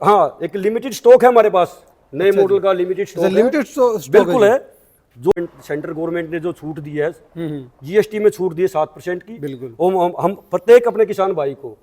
हाँ, एक limited stock है हमारे पास, नए मॉडल का लिमिटेड स्टॉक है। लिमिटेड स्टॉक बिल्कुल है। जो सेंट्रल गवर्नमेंट ने जो छूट दी है, जीएसटी में छूट दी है 7% की, बिल्कुल। हम प्रत्येक अपने किसान भाई को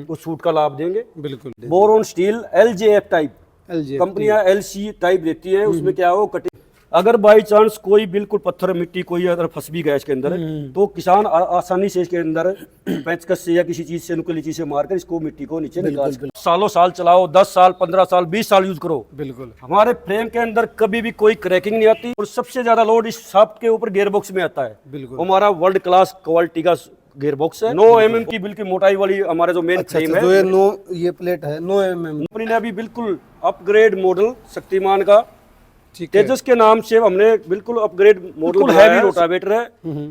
उस छूट का लाभ देंगे। बिल्कुल। Boron steel LJF type LJF कंपनियां LC टाइप देती है, उसमें क्या हो कटिंग, अगर बाई चांस कोई बिल्कुल पत्थर मिट्टी कोई अगर फंस भी गया इसके अंदर, तो किसान आसानी से इसके अंदर पेंचकस से या किसी चीज से नुकीली चीज से मारकर इसको मिट्टी को नीचे निकाल सकते। सालों साल चलाओ, 10 साल 15 साल 20 साल यूज करो। बिल्कुल। हमारे फ्रेम के अंदर कभी भी कोई क्रैकिंग नहीं आती, और सबसे ज्यादा लोड इस शाफ्ट के ऊपर गियर बॉक्स में आता है। बिल्कुल। हमारा वर्ल्ड क्लास क्वालिटी का गियर बॉक्स है। 9 mm की बिल्कुल मोटाई वाली हमारा जो मेन फ्रेम है, जो ये 9 ये प्लेट है 9 mm। कंपनी ने अभी बिल्कुल अपग्रेड मॉडल शक्तिमान का ठीक है। तेजस के नाम से हमने बिल्कुल अपग्रेड मॉडल हैवी रोटावेटर है।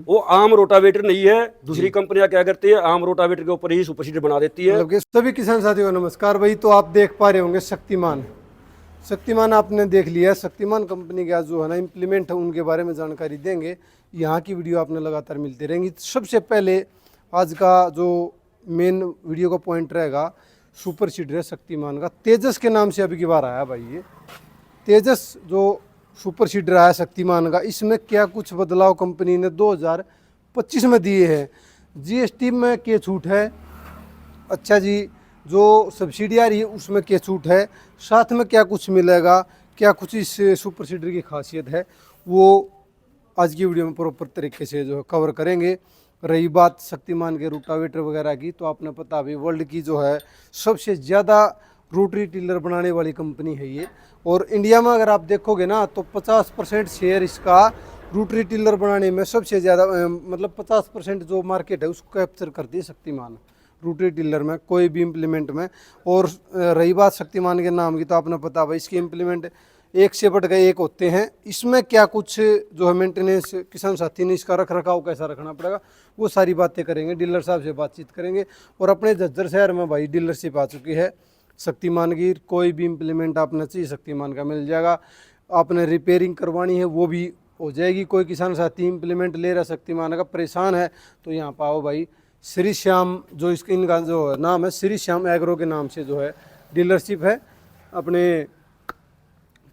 वो आम रोटावेटर नहीं है। दूसरी कंपनियां क्या करती है, आम रोटावेटर के ऊपर ही सुपर सीडर बना देती है। मतलब कि सभी किसान साथियों को नमस्कार भाई। तो आप देख पा रहे होंगे शक्तिमान आपने देख लिया। शक्तिमान कंपनी का जो है ना इम्प्लीमेंट है, उनके बारे में जानकारी देंगे। यहाँ की वीडियो आपने लगातार मिलती रहेंगी। सबसे पहले आज का जो मेन वीडियो का पॉइंट रहेगा, सुपर सीडर है शक्तिमान का, तेजस के नाम से अभी की बार आया भाई। ये तेजस जो सुपर सीडर आया शक्तिमान का, इसमें क्या कुछ बदलाव कंपनी ने 2025 में दिए हैं। जीएसटी में क्या छूट है, अच्छा जी, जो सब्सिडी आ रही है उसमें क्या छूट है, साथ में क्या कुछ मिलेगा, क्या कुछ इस सुपर सीडर की खासियत है, वो आज की वीडियो में प्रॉपर तरीके से जो है कवर करेंगे। रही बात शक्तिमान के रोटावेटर वगैरह की, तो आपने पता अभी वर्ल्ड की जो है सबसे ज़्यादा रोटरी टिलर बनाने वाली कंपनी है ये। और इंडिया में अगर आप देखोगे ना, तो 50% शेयर इसका रोटरी टिलर बनाने में सबसे ज़्यादा, मतलब 50% जो मार्केट है उसको कैप्चर करती है शक्तिमान रोटरी टिलर में, कोई भी इम्प्लीमेंट में। और रही बात शक्तिमान के नाम की, तो आपने पता भाई इसके इम्प्लीमेंट एक से बढ़ गए एक होते हैं। इसमें क्या कुछ जो है मेंटेनेंस किसान साथी ने इसका रख रखाव कैसा रखना पड़ेगा, वो सारी बातें करेंगे। डीलर साहब से बातचीत करेंगे। और अपने झज्जर शहर में भाई डीलरशिप आ चुकी है शक्तिमान की। कोई भी इम्प्लीमेंट आपने चाहिए शक्तिमान का मिल जाएगा। आपने रिपेयरिंग करवानी है वो भी हो जाएगी। कोई किसान साथी इम्प्लीमेंट ले रहा शक्तिमान का, परेशान है, तो यहाँ पाओ भाई श्री श्याम, जो इसका इनका जो नाम है श्री श्याम एग्रो के नाम से जो है डीलरशिप है। अपने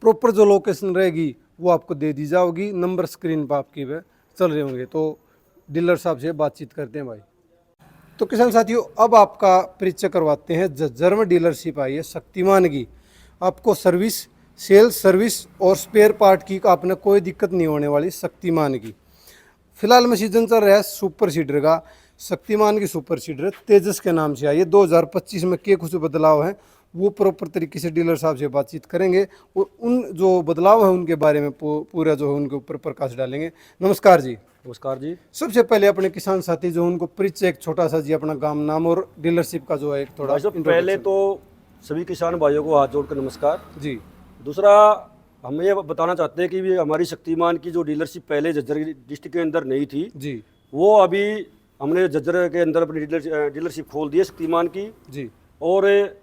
प्रॉपर जो लोकेशन रहेगी वो आपको दे दी जाओगी। नंबर स्क्रीन पर आपकी पे चल रहे होंगे, तो डीलर साहब से बातचीत करते हैं भाई। तो किसान साथियों, अब आपका परिचय करवाते हैं। झज्जर में डीलरशिप आई है शक्तिमान की। आपको सर्विस, सेल्स सर्विस और स्पेयर पार्ट की आपने कोई दिक्कत नहीं होने वाली शक्तिमान की। फिलहाल में सीजन चल रहा है सुपर सीडर का। शक्तिमान की सुपर सीडर तेजस के नाम से आई है। 2025 में क्या कुछ बदलाव हैं वो प्रॉपर तरीके से डीलर साहब से बातचीत करेंगे, और उन जो बदलाव हैं उनके बारे में पूरा जो है उनके ऊपर प्रकाश डालेंगे। नमस्कार जी। नमस्कार जी। सबसे पहले अपने किसान साथी जो उनको परिचय एक छोटा सा जी, अपना गांव, नाम और डीलरशिप का जो है एक थोड़ा। पहले तो सभी किसान भाइयों को हाथ जोड़कर नमस्कार जी। दूसरा, हम ये बताना चाहते हैं कि भी हमारी शक्तिमान की जो डीलरशिप पहले झज्जर डिस्ट्रिक्ट के अंदर नहीं थी जी, वो अभी हमने झज्जर के अंदर अपनी डीलरशिप खोल दी है शक्तिमान की जी। और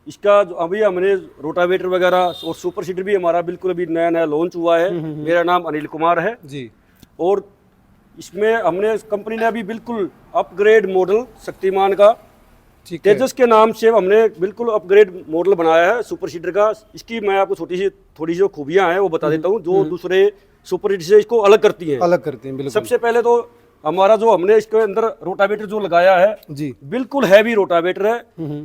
इसका अभी हमने रोटावेटर वगैरह और सुपर सीडर भी हमारा बिल्कुल अभी नया नया लॉन्च हुआ है। मेरा नाम अनिल कुमार है जी। और इसमें हमने कंपनी ने अभी बिल्कुल अपग्रेड मॉडल शक्तिमान का तेजस के नाम से हमने बिल्कुल अपग्रेड मॉडल बनाया है सुपर सीडर का। इसकी मैं आपको थोड़ी सी जो खूबियां हैं वो बता देता हूँ, जो दूसरे सुपर सीडर से इसको अलग करती हैं। बिल्कुल। सबसे पहले तो हमारा जो हमने इसके अंदर रोटावेटर जो लगाया है जी, बिल्कुल हैवी रोटावेटर है।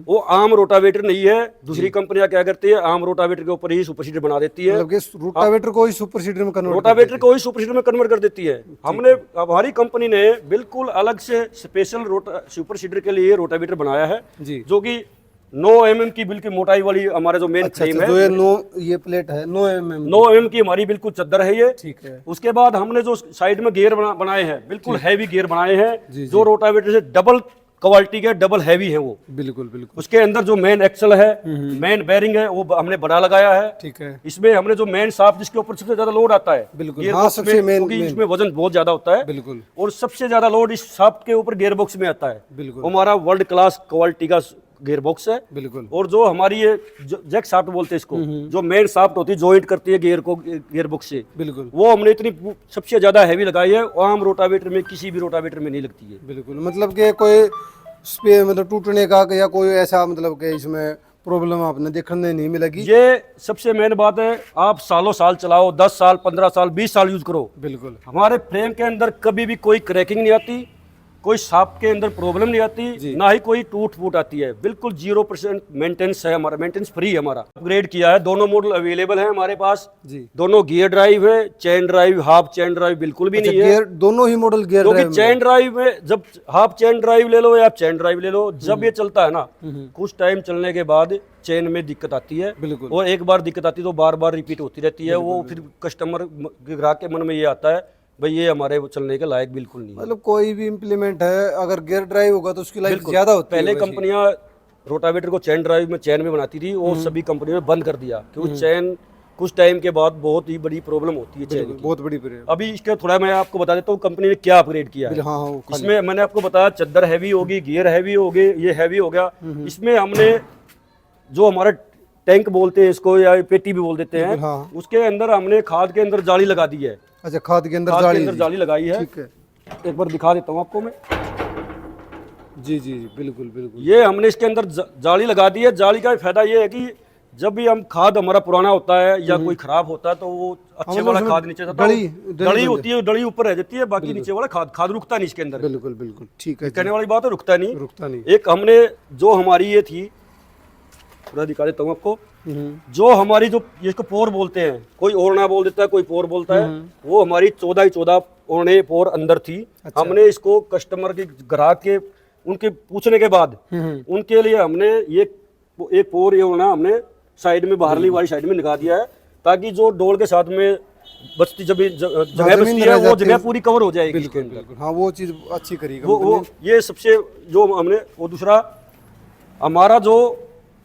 वो आम रोटावेटर नहीं है। दूसरी कंपनियां क्या करती है, आम रोटावेटर के ऊपर ही सुपर सीडर बना देती है। रोटावेटर को ही सुपर सीडर में कन्वर्ट रोटावेटर को ही सुपर सीडर में कन्वर्ट कर देती है। हमने, हमारी कंपनी ने बिल्कुल अलग से स्पेशल सुपर सीडर के लिए रोटावेटर बनाया है जी, जो कि 9 mm की बिल्कुल मोटाई वाली हमारा जो मेन फ्रेम है। जो ये 9 ये प्लेट है 9 mm की हमारी बिल्कुल चद्दर है ये। ठीक है। उसके बाद हमने जो साइड में गियर बनाए हैं बिल्कुल हैवी गियर बनाए हैं, जो रोटावेटर से डबल क्वालिटी के, डबल हैवी है वो। बिल्कुल बिल्कुल। उसके अंदर जो मेन एक्सल है, मेन बेरिंग है, वो हमने बड़ा लगाया है। ठीक है। इसमें हमने जो मेन शाफ्ट जिसके ऊपर सबसे ज्यादा लोड आता है, बिल्कुल, हाँ, सबसे मेन, क्योंकि इसमें वजन बहुत ज्यादा होता है। बिल्कुल। और सबसे ज्यादा लोड इस शाफ्ट के ऊपर गियर बॉक्स में आता है। बिल्कुल। हमारा वर्ल्ड क्लास क्वालिटी का गियर बॉक्स है। बिल्कुल। और जो हमारी ये जैक शाफ्ट बोलते हैं इसको, जो मेन शाफ्ट होती है जॉइंट करती है गियर को गियर बॉक्स से, बिल्कुल, वो हमने इतनी सबसे ज्यादा हैवी लगाई है। आम रोटावेटर में, किसी भी रोटावेटर में नहीं लगती है। बिल्कुल। मतलब कि कोई मतलब टूटने का या कोई ऐसा मतलब कि इसमें प्रॉब्लम आपने देखने नहीं मिलेगी। ये सबसे मेन बात है, आप सालों साल चलाओ, 10 साल 15 साल 20 साल यूज करो, बिल्कुल हमारे फ्रेम के अंदर कभी भी कोई क्रैकिंग नहीं आती, कोई सांप के अंदर प्रॉब्लम नहीं आती, ना ही कोई टूट फूट आती है। बिल्कुल 0% मेंटेनेंस है हमारा, मेंटेनेंस फ्री है हमारा। अपग्रेड किया है, दोनों मॉडल अवेलेबल है हमारे पास जी। दोनों गियर ड्राइव है, chain drive, half chain drive बिल्कुल भी नहीं है। गियर दोनों ही मॉडल गियर क्योंकि ड्राइव चेन ड्राइव में जब हाफ चेन ड्राइव ले लो या आप चेन ड्राइव ले लो, जब ये चलता है ना, कुछ टाइम चलने के बाद चेन में दिक्कत आती है, बिल्कुल। और एक बार दिक्कत आती है तो बार बार रिपीट होती रहती है। वो फिर कस्टमर ग्राहक के मन में ये आता है, भाई ये हमारे चलने के लायक बिल्कुल नहीं है। मतलब कोई भी इम्प्लीमेंट है अगर गियर ड्राइव होगा तो उसकी लाइफ ज्यादा होती है। पहले कंपनियां रोटावेटर को चेन ड्राइव में चेन में बनाती थी, और सभी कंपनियों ने बंद कर दिया, क्योंकि चेन कुछ टाइम के बाद बहुत ही बड़ी प्रॉब्लम होती है चेन की। बहुत बड़ी प्रॉब्लम। अभी इसके थोड़ा मैं आपको बता देता हूँ कंपनी ने क्या अपग्रेड किया है। हाँ हाँ, इसमें मैंने आपको बताया चद्दर हैवी होगी, गियर हैवी हो गए, ये हैवी हो गया। इसमें हमने जो हमारा टैंक बोलते हैं इसको, या पेटी भी बोल देते हैं, हाँ। उसके अंदर हमने खाद के अंदर जाली लगा दी है। अच्छा, खाद के अंदर जाली लगाई है। ठीक है, एक बार दिखा देता हूँ आपको मैं। जी जी जी, बिल्कुल बिल्कुल। ये हमने इसके अंदर जाली लगा दी है। जाली का फायदा ये है कि जब भी हम खाद हमारा पुराना होता है या कोई खराब होता है तो वो अच्छे वाला खाद नीचे जाता है, डली होती है, डली ऊपर रह जाती है, बाकी नीचे वाला खाद रुकता नहीं इसके अंदर। बिल्कुल बिल्कुल, ठीक है। कहने वाली बात है, रुकता नहीं। नहीं। एक हमने जो हमारी ये थी, थोड़ा दिखा देता हूँ आपको, जो हमारी जो इसको पोर बोलते हैं, कोई ओरना बोल देता है, कोई पोर बोलता है, वो हमारी 14 ओरने पोर अंदर थी। हमने इसको कस्टमर के ग्राहक के उनके पूछने के बाद उनके लिए हमने ये एक पोर, ये ओरना हमने साइड में बाहरली वाली साइड में निकाल दिया है, ताकि जो डोल के साथ में बचती जब जगह बचती है वो जगह पूरी कवर हो जाएगी इसके अंदर। हाँ, वो चीज अच्छी करी वो ये सबसे जो हमने। और दूसरा हमारा जो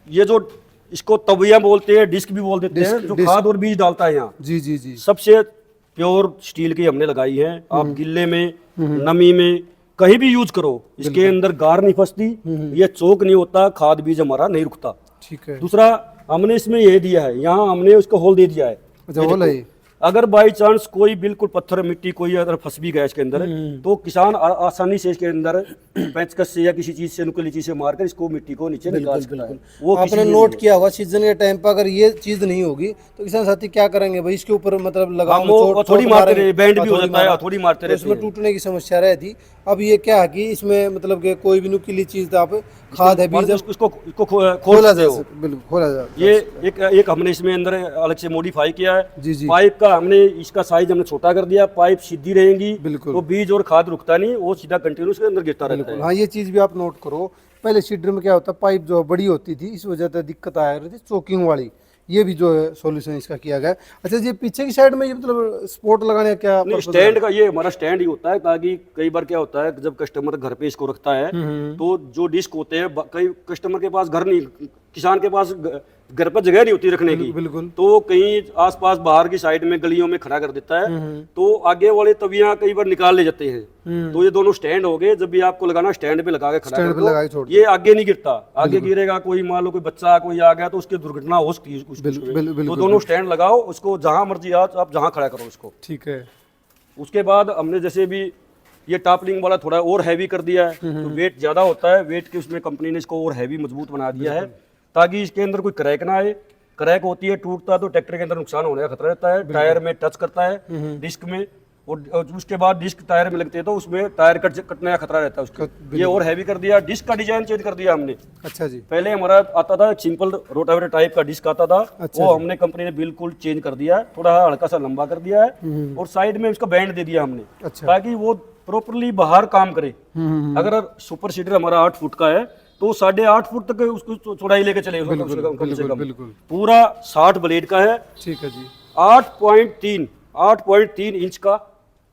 ये जो इसको तविया बोलते हैं, डिस्क भी बोल देते हैं, जो खाद और बीज डालता है यहाँ, जी जी जी, सबसे प्योर स्टील की हमने लगाई है। आप गिल्ले में, नमी में, कहीं भी यूज करो, इसके अंदर गार नहीं फंसती, ये चौक नहीं होता, खाद बीज हमारा नहीं रुकता। ठीक है। दूसरा हमने इसमें ये दिया है, यहाँ हमने उसको होल दे दिया है। अच्छा, होल है। अगर बाई चांस कोई बिल्कुल पत्थर मिट्टी कोई अगर फंस भी गया इसके अंदर, तो किसान आसानी से इसके अंदर पेंचकस से या किसी चीज से, नुकीली चीज से मारकर इसको मिट्टी को नीचे निकाल सकता है। वो आपने नोट किया होगा सीजन के टाइम पर अगर ये चीज नहीं होगी तो किसान साथी क्या करेंगे भाई, इसके ऊपर मतलब लगाओ, थोड़ी मारते रहे, बैंड भी हो जाता है, थोड़ी मारते रहे, इसमें टूटने की समस्या रहती। अब ये क्या है कि इसमें मतलब कि कोई भी नुकीली चीज आप खाद है, बीज इसको खोला जाए, बिल्कुल खोला जाए। ये एक हमने इसमें अंदर अलग से मॉडिफाई किया है। जी जी, पाइप का हमने इसका साइज हमने छोटा कर दिया, पाइप सीधी रहेंगी, बिल्कुल। वो बीज और खाद रुकता नहीं, वो सीधा कंटिन्यू उसके अंदर गिरता रहता है। हाँ, ये चीज भी आप नोट करो। पहले सीडर में क्या होता, पाइप जो बड़ी होती थी, इस वजह से दिक्कत आया रही थी चोकिंग वाली। ये भी जो है सॉल्यूशन इसका किया गया। अच्छा, ये पीछे की साइड में ये मतलब स्पोर्ट लगाने का क्या स्टैंड का, ये हमारा स्टैंड ही होता है, ताकि कई बार क्या होता है जब कस्टमर घर पे इसको रखता है तो जो डिस्क होते हैं, कई कस्टमर के पास घर नहीं, किसान के पास घर पर जगह नहीं होती रखने की, बिल्कुल, तो कहीं आसपास बाहर की साइड में गलियों में खड़ा कर देता है, तो आगे वाले तवियां कई बार निकाल ले जाते हैं। तो ये दोनों स्टैंड हो गए, जब भी आपको लगाना स्टैंड पे लगा के खड़ा कर दो, ये आगे नहीं गिरता। आगे गिरेगा, कोई मान लो कोई बच्चा कोई आ गया तो उसकी दुर्घटना हो सकती है। तो दोनों स्टैंड लगाओ, उसको जहां मर्जी आप जहां खड़ा करो उसको। ठीक है। उसके बाद हमने जैसे भी ये टॉपलिंग वाला थोड़ा और हैवी कर दिया है, तो वेट ज्यादा होता है, वेट के उसमें कंपनी ने इसको और हैवी मजबूत बना दिया है, ताकि इसके अंदर कोई क्रैक ना आए। क्रैक होती है, टूटता है तो ट्रैक्टर के अंदर नुकसान होने का खतरा रहता है, टायर में टच करता है डिस्क में, और उसके बाद डिस्क टायर में लगते हैं तो उसमें टायर कटने का खतरा रहता है उसका। ये और हैवी कर दिया। डिस्क का डिजाइन चेंज कर दिया हमने। अच्छा जी, पहले हमारा आता था सिंपल रोटावेटर टाइप का डिस्क आता था, वो हमने कंपनी ने बिल्कुल चेंज कर दिया, थोड़ा हल्का सा लंबा कर दिया है, और साइड में उसका बैंड दे दिया हमने, ताकि वो प्रॉपरली बाहर काम करे। अगर सुपर सीडर हमारा 8 फुट का है तो 8.5 फुट तक उसको चौड़ाई लेके चले कम से कम। पूरा 60 ब्लेड का है। ठीक है जी। 8.3 इंच का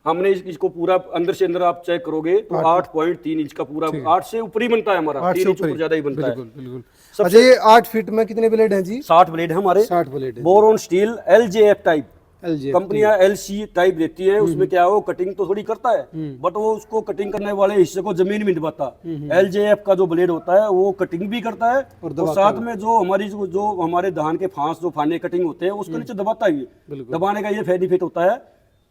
हमने इसको पूरा अंदर से अंदर आप चेक करोगे तो 8.3 इंच का पूरा, 8 से ऊपर ही बनता है हमारा, 3 इंच ऊपर ज्यादा ही बनता है। बिल्कुल। अच्छा, ये 8 फीट में कितने ब्लेड हैं जी? 60 ब्लेड है हमारे। 60 blade, boron steel LJF type. कंपनियां LC टाइप देती है, उसमें क्या है वो कटिंग तो थोड़ी करता है, बट वो उसको कटिंग करने वाले हिस्से को जमीन में दबाता। LJF का जो ब्लेड होता है वो कटिंग भी करता है, और साथ में जो हमारे धान के फांस जो फाने कटिंग होते हैं उसको नीचे दबाता ही है। दबाने का ये बेनिफिट होता है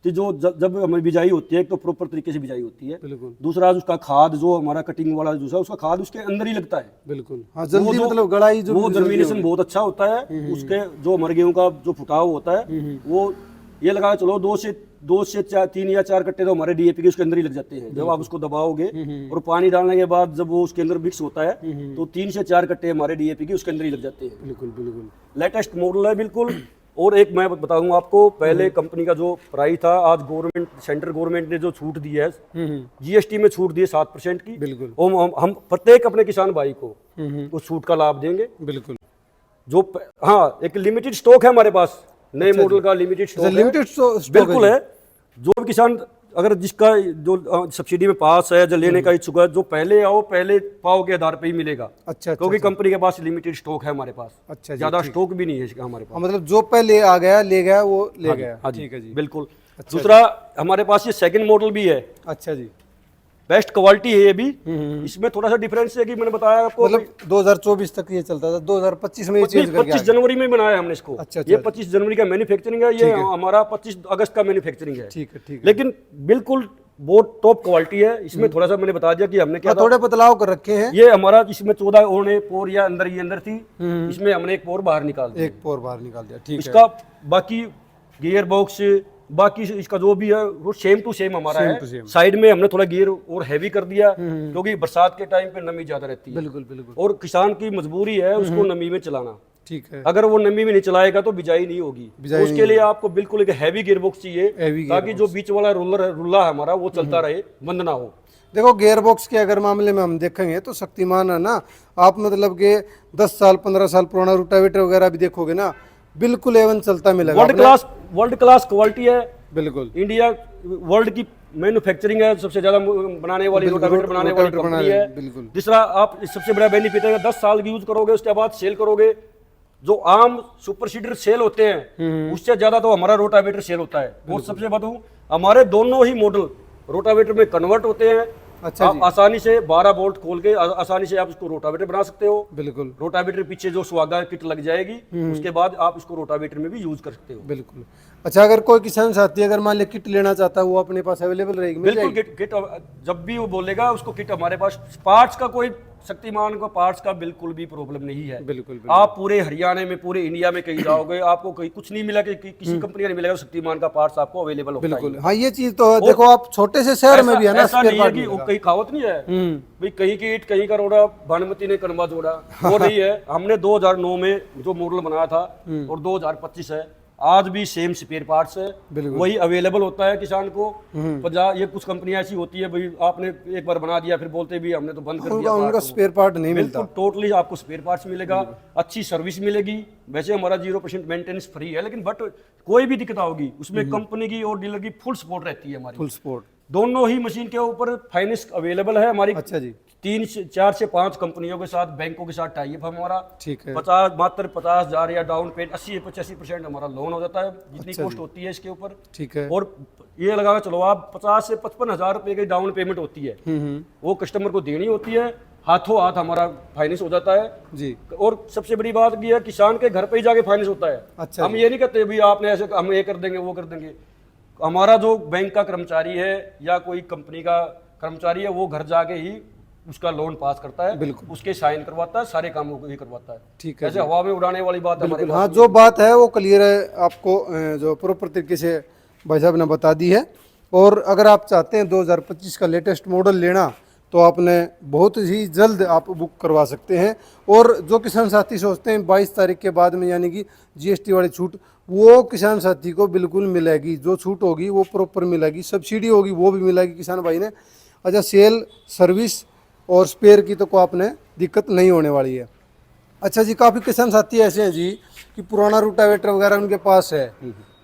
तो जो जब हमें बिजाई होती है तो प्रॉपर तरीके से बिजाई होती है। बिल्कुल दूसरा उसका खाद जो हमारा कटिंग वाला जूस है उसका खाद उसके अंदर ही लगता है। बिल्कुल, हाँ जल्दी मतलब गड़ाई जो वो जर्मिनेशन बहुत अच्छा होता है उसके, जो हमारे गेहूं का जो फुटाव होता है वो ये लगा के चलो 2 से 3 या 4 कट्टे तो हमारे डीएपी के उसके अंदर ही लग जाते हैं। जब आप उसको दबाओगे और पानी डालने के बाद जब वो उसके अंदर मिक्स होता है तो 3 से 4 कट्टे हमारे डीएपी के उसके अंदर ही लग जाते हैं। बिल्कुल बिल्कुल लेटेस्ट मॉडल है बिल्कुल। और एक मैं बताऊंगा आपको, पहले कंपनी का जो प्राइस था, आज गवर्नमेंट, सेंट्रल गवर्नमेंट ने जो छूट दी है, जीएसटी में छूट दी है 7% की। बिल्कुल हम प्रत्येक अपने किसान भाई को उस छूट का लाभ देंगे। बिल्कुल। जो हाँ, एक लिमिटेड स्टॉक है हमारे पास, नए मॉडल का लिमिटेड स्टॉक है। लिमिटेड स्टॉक बिल्कुल है। जो भी किसान अगर जिसका जो सब्सिडी में पास है, जो लेने का इच्छुक है, जो पहले आओ पहले पाओ के आधार पे ही मिलेगा। अच्छा, क्योंकि कंपनी के पास लिमिटेड स्टॉक है हमारे पास। अच्छा जी, ज्यादा स्टॉक भी नहीं है इसका हमारे पास। मतलब जो पहले आ गया ले गया वो ले गया। हाँ जी, ठीक है जी, बिल्कुल। दूसरा हमारे पास ये सेकंड मॉडल भी है। अच्छा जी, बेस्ट क्वालिटी है ये भी। इसमें थोड़ा सा डिफरेंस है कि मैंने बताया आपको, मतलब 2024 तक ये चलता था, 2025 में ये चेंज करके 25 जनवरी में बनाया हमने इसको। अच्छा, ये 25 जनवरी का मैन्युफैक्चरिंग है, ये हमारा 25 अगस्त का मैन्युफैक्चरिंग है। ठीक है ठीक है। लेकिन बिल्कुल बहुत टॉप क्वालिटी है। इसमें थोड़ा सा मैंने बता दिया कि हमने क्या था, थोड़े बदलाव कर रखे हैं। ये हमारा इसमें 14 ओने पोर या अंदर ही अंदर थी, इसमें हमने एक पोर बाहर निकाल दिया। एक पोर बाहर निकाल दिया, ठीक है। इसका बाकी गियर बॉक्स, बाकी इसका जो भी है वो सेम टू सेम हमारा है। साइड में हमने थोड़ा गियर और हैवी कर दिया क्योंकि बरसात के टाइम पे नमी ज्यादा रहती है। बिल्कुल बिल्कुल। और किसान की मजबूरी है उसको नमी में चलाना। ठीक है। अगर वो नमी में नहीं चलाएगा तो बिजाई नहीं होगी। उसके लिए आपको बिल्कुल एक हैवी गियर बॉक्स चाहिए, ताकि जो बीच वाला रुल्ला है हमारा वो चलता रहे, बंद ना हो। देखो गियर बॉक्स के अगर मामले में हम देखेंगे तो शक्तिमान है ना, आप मतलब के 10 साल 15 साल पुराना रूटावेटर वगैरह भी देखोगे ना, बिल्कुल एवन चलता मिलेगा। वर्ल्ड क्लास क्वालिटी है। बिल्कुल। इंडिया वर्ल्ड की मैन्युफैक्चरिंग है, सबसे ज्यादा बनाने वाली, रोटावेटर बनाने वाली कंपनी है। बिल्कुल। दूसरा, आप सबसे बड़ा बेनिफिट है 10 साल यूज करोगे, उसके बाद सेल करोगे। जो आम सुपर सीडर सेल होते हैं उससे ज्यादा तो हमारा रोटावेटर सेल होता है। वो सबसे बताऊं, हमारे दोनों ही मॉडल रोटावेटर में कन्वर्ट होते हैं। अच्छा आप आसानी से 12 बोल्ट खोल के आसानी से आप उसको रोटावेटर बना सकते हो। बिल्कुल। रोटावेटर पीछे जो सुहागा किट लग जाएगी, उसके बाद आप इसको रोटावेटर में भी यूज कर सकते हो। बिल्कुल। अच्छा, अगर कोई किसान साथी अगर मान लिया किट लेना चाहता है, वो अपने पास अवेलेबल रहेगी? बिल्कुल, किट जब भी वो बोलेगा उसको किट हमारे पास। पार्ट्स का कोई, शक्तिमान को पार्ट्स का बिल्कुल भी प्रॉब्लम नहीं है। बिल्कुल। आप पूरे हरियाणा में, पूरे इंडिया में कहीं जाओगे, आपको कहीं कुछ नहीं मिला कि किसी कंपनी का नहीं मिलेगा, शक्तिमान का पार्ट्स आपको अवेलेबल होता है। बिल्कुल, हाँ ये चीज तो है। देखो आप छोटे से शहर में भी है ना, ऐसा नहीं है कि कहीं खावत नहीं है भाई, कहीं की ईट कहीं का रोड़ा, भानुमति ने कनवा जोड़ा, वो नहीं है। हमने 2009 में जो मॉडल बनाया था और 2025 है, आज भी सेम स्पेयर पार्ट्स है, वही अवेलेबल होता है किसान को। ये कुछ कंपनियां ऐसी होती है भाई, आपने एक बार बना दिया फिर बोलते भी हमने तो बंद कर दिया, उनका स्पेयर पार्ट नहीं मिलता। टोटली आपको स्पेयर पार्ट्स मिलेगा, अच्छी सर्विस मिलेगी। वैसे हमारा 0% मेंटेनेंस फ्री है, लेकिन बट कोई भी दिक्कत होगी उसमें कंपनी की और डीलर की फुल सपोर्ट रहती है हमारी। Full support. दोनों ही मशीन के ऊपर फाइनेंस अवेलेबल है हमारी। अच्छा जी। 4 से 5 कंपनियों के साथ, बैंकों के साथ टाई अप हमारा। ठीक है। मात्र 50,000 या डाउन पेमेंट 80-85% हमारा लोन हो जाता है, जितनी कॉस्ट होती है इसके ऊपर। ठीक है। और ये लगा चलो आप 50 से 55,000 रुपए की डाउन पेमेंट होती है, वो कस्टमर को देनी होती है, हाथों हाथ हमारा फाइनेंस हो जाता है जी। और सबसे बड़ी बात ये है, किसान के घर पे ही जाके फाइनेंस होता है। अच्छा। हम ये नहीं कहते भाई आपने ऐसे, हम ये कर देंगे वो कर देंगे। हमारा जो बैंक का कर्मचारी है या कोई कंपनी का कर्मचारी है, वो घर जाके ही उसका लोन पास करता है, बिल्कुल उसके साइन करवाता है, सारे कामों को ही करवाता है। ठीक है। ऐसे हवा में उड़ाने वाली बात है। हाँ, जो बात है वो क्लियर है, आपको जो प्रॉपर तरीके से भाई साहब ने बता दी है। और अगर आप चाहते हैं 2025 का लेटेस्ट मॉडल लेना, तो आपने बहुत ही जल्द आप बुक करवा सकते हैं। और जो किसान साथी सोचते हैं 22 तारीख के बाद में यानी कि जीएसटी वाली छूट, वो किसान साथी को बिल्कुल मिलेगी। जो छूट होगी वो प्रॉपर मिलेगी, सब्सिडी होगी वो भी मिलेगी किसान भाई ने। अच्छा, सेल, सर्विस और स्पेयर की तो को आपने दिक्कत नहीं होने वाली है। अच्छा जी, काफ़ी किसान साथी ऐसे हैं जी कि पुराना रूटावेटर वगैरह उनके पास है,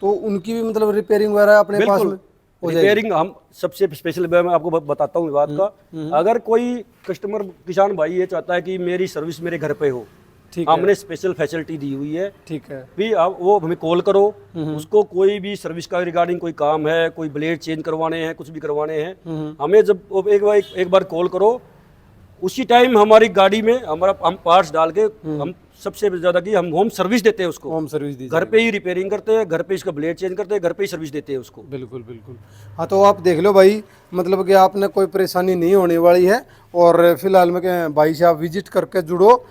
तो उनकी भी मतलब रिपेयरिंग वगैरह अपने पास में रिपेयरिंग हम सबसे स्पेशल मैं आपको बताता हूँ बात का। अगर कोई कस्टमर किसान भाई ये चाहता है कि मेरी सर्विस मेरे घर पे हो, हमने स्पेशल फैसिलिटी दी हुई है। ठीक है। भी आप वो हमें कॉल करो, उसको कोई भी सर्विस का रिगार्डिंग कोई काम है, कोई ब्लेड चेंज करवाने हैं, कुछ भी करवाने हैं, हमें जब एक बार कॉल करो, उसी टाइम हमारी गाड़ी में हम पार्ट्स डाल के हम सबसे ज़्यादा कि हम होम सर्विस देते हैं उसको, होम सर्विस दी घर पे ही रिपेयरिंग करते हैं, घर पे इसका ब्लेड चेंज करते हैं, घर पे ही सर्विस देते हैं उसको। बिल्कुल बिल्कुल। हाँ तो आप देख लो भाई, मतलब कि आपने कोई परेशानी नहीं होने वाली है। और फिलहाल में क्या भाई से आप विजिट करके जुड़ो,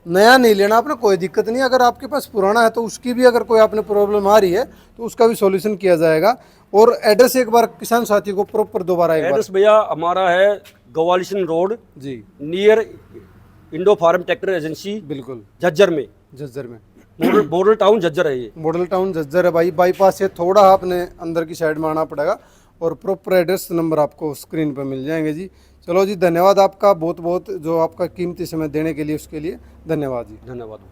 नया नहीं लेना आपने, कोई दिक्कत नहीं। अगर आपके पास पुराना है तो उसकी भी अगर कोई आपने प्रॉब्लम आ रही है तो उसका भी सॉल्यूशन किया जाएगा। और एड्रेस एक बार किसान साथी को प्रॉपर दोबारा एक बार। एड्रेस भैया हमारा है गवालिशन रोड, जी near Indo Farm tractor agency, बिल्कुल, झज्जर में। झज्जर में। मॉडल टाउन झज्जर है ये। मॉडल टाउन झज्जर है भाई, बाईपास से थोड़ा आपने अंदर की साइड में आना पड़ेगा। और प्रॉपर एड्रेस नंबर आपको स्क्रीन पर मिल जाएंगे जी। चलो जी, धन्यवाद आपका बहुत बहुत, जो आपका कीमती समय देने के लिए, उसके लिए धन्यवाद जी। धन्यवाद।